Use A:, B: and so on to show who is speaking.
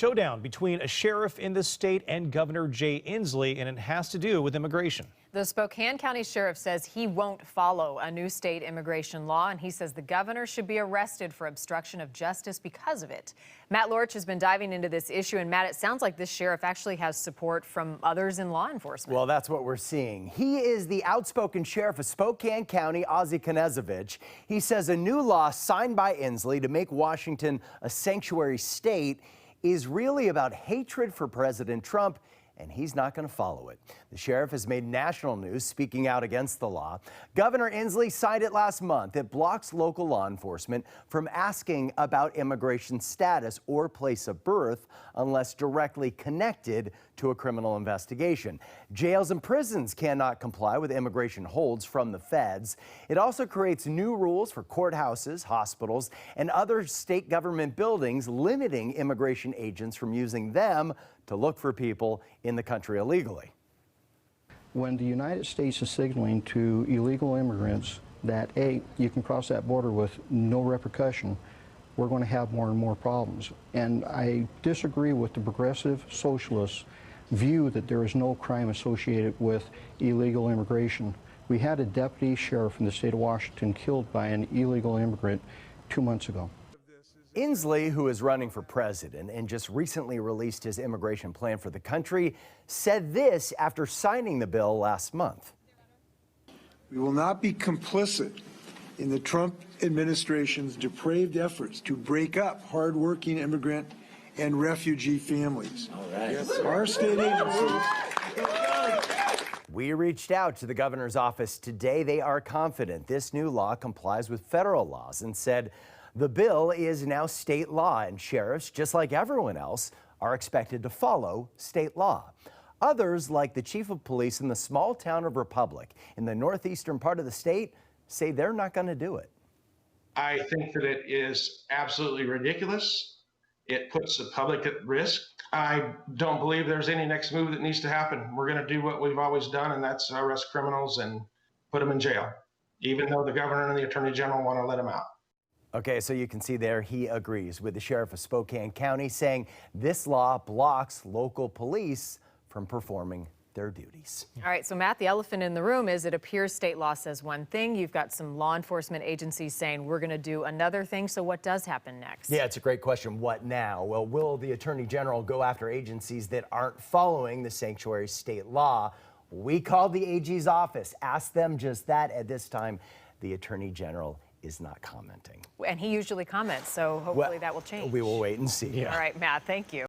A: showdown between a sheriff in the state and Governor Jay Inslee, and it has to do with immigration.
B: The Spokane County Sheriff says he won't follow a new state immigration law, and he says the governor should be arrested for obstruction of justice because of it. Matt Lorch has been diving into this issue, and Matt, it sounds like this sheriff actually has support from others in law enforcement.
C: Well, that's what we're seeing. He is the outspoken sheriff of Spokane County, Knezovich. He says a new law signed by Inslee to make Washington a sanctuary state is really about hatred for President Trump, and he's not going to follow it. The sheriff has made national news speaking out against the law. Governor Inslee signed it last month. It blocks local law enforcement from asking about immigration status or place of birth unless directly connected to a criminal investigation. Jails and prisons cannot comply with immigration holds from the feds. It also creates new rules for courthouses, hospitals, and other state government buildings, limiting immigration agents from using them to look for people in the country illegally.
D: When the United States is signaling to illegal immigrants that, A, you can cross that border with no repercussion, we're going to have more and more problems. And I disagree with the progressive socialists' view that there is no crime associated with illegal immigration. We had a deputy sheriff in the state of Washington killed by an illegal immigrant 2 months ago.
C: Inslee, who is running for president and just recently released his immigration plan for the country, said this after signing the bill last month.
E: We will not be complicit in the Trump administration's depraved efforts to break up hardworking immigrant and refugee families. All right. Yes, our state agencies.
C: We reached out to the governor's office today. They are confident this new law complies with federal laws and said the bill is now state law, and sheriffs, just like everyone else, are expected to follow state law. Others, like the chief of police in the small town of Republic in the northeastern part of the state, say they're not going to do it.
F: I think that it is absolutely ridiculous. It puts the public at risk. I don't believe there's any next move that needs to happen. We're going to do what we've always done, and that's arrest criminals and put them in jail, even though the governor and the attorney general want to let them out.
C: Okay, so you can see there he agrees with the sheriff of Spokane County, saying this law blocks local police from performing their duties.
B: All right, so Matt, the elephant in the room is it appears state law says one thing. You've got some law enforcement agencies saying we're going to do another thing. So what does happen next?
C: Yeah, it's a great question. What now? Well, will the attorney general go after agencies that aren't following the sanctuary state law? We called the AG's office, asked them just that. At this time, the attorney general is not commenting.
B: And he usually comments, so hopefully that will change.
C: We will wait and see.
B: All right, Matt, thank you.